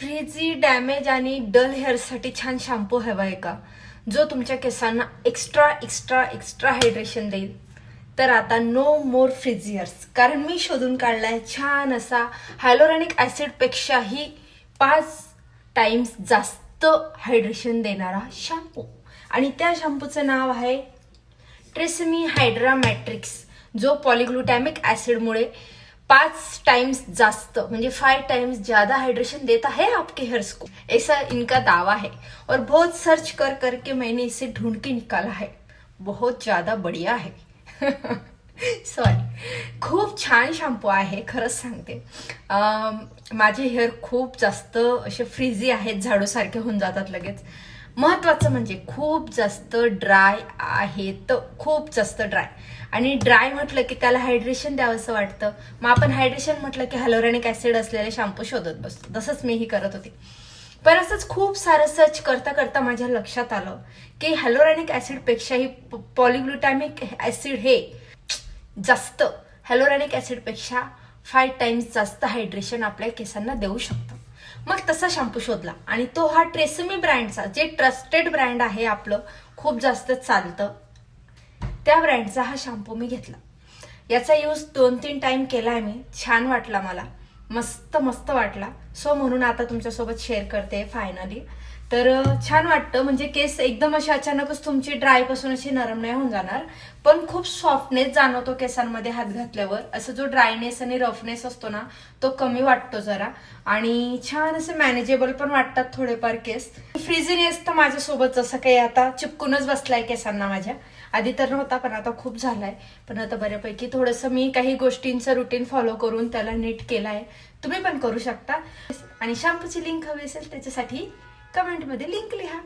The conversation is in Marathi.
फ्रीजी, डॅमेज आणि डल हेअरसाठी छान शॅम्पू हवा आहे का, जो तुमच्या केसांना एक्स्ट्रा एक्स्ट्रा एक्स्ट्रा हायड्रेशन देईल? तर आता नो मोर फ्रीजी हेअर्स, कारण मी शोधून काढलाय छान असा हायलोरॅनिक ऍसिड पेक्षाही 5 टाइम्स जास्त हायड्रेशन देणारा शॅम्पू. आणि त्या शॅम्पूचं नाव आहे ट्रेसेमी हायड्रा मॅट्रिक्स, जो पॉलीग्लुटॅमिक ऍसिडमुळे 5 टाइम्स जास्त म्हणजे 5 टाइम्स ज्यादा हाइड्रेशन देता है आपके हेयर्स को, ऐसा इनका दावा है. और बहुत सर्च कर करके मैंने इसे ढूंढ के निकाला है. बहुत ज्यादा बढ़िया है. सॉरी, खूप छान शॅम्पू आहे, खरंच सांगते. माझे हेअर खूप जास्त असे फ्रीजी आहेत, झाडूसारखे होऊन जातात लगेच. महत्वाचं म्हणजे खूप जास्त ड्राय आहेत, खूप जास्त ड्राय. आणि ड्राय म्हटलं की त्याला हायड्रेशन द्यावंसं वाटतं. मग आपण हायड्रेशन म्हटलं की हायलोरॅनिक ऍसिड असलेले शॅम्पू शोधत बसतो. तसंच मीही करत होती. पण असंच खूप सारं सर्च करता करता माझ्या लक्षात आलं की हायलोरॅनिक ऍसिड पेक्षाही पॉलीग्लुटॅमिक ऍसिड हे जास्त, हायलोरॅनिक ऍसिड पेक्षा 5 टाइम्स जास्त हायड्रेशन आपल्या केसांना देऊ शकतं. मग तसा शॅम्पू शोधला आणि तो हा ट्रेसेमी ब्रँडचा, जे ट्रस्टेड ब्रँड आहे आपलं, खूप जास्त चालतं, त्या ब्रँडचा हा शॅम्पू मी घेतला. याचा यूज 2-3 टाइम केलाय मी. छान वाटला मला, मस्त मस्त वाटला. सो म्हणून आता तुमच्यासोबत शेअर करते फायनली. तर छान वाटतं, म्हणजे केस एकदम असे अचानकच तुमची ड्राय पासून अशी नरम नाही होऊन जाणार, पण खूप सॉफ्टनेस जाणवतो केसांमध्ये हात घातल्यावर. असं जो ड्रायनेस आणि रफनेस असतो ना, तो कमी वाटतो जरा. आणि छान असे मॅनेजेबल पण वाटतात थोडेफार केस. फ्रीझीनेस तर माझ्यासोबत जसं काही आता चिपकूनच बसलाय केसांना माझ्या. आधी तर नव्हता, पण आता खूप झालाय. पण आता बऱ्यापैकी थोडंसं मी काही गोष्टींचं रुटीन फॉलो करून त्याला नीट केलाय. तुम्ही पण करू शकता. आणि शॅम्पूची लिंक हवी असेल त्याच्यासाठी कमेंटमध्ये लिंक लिहा.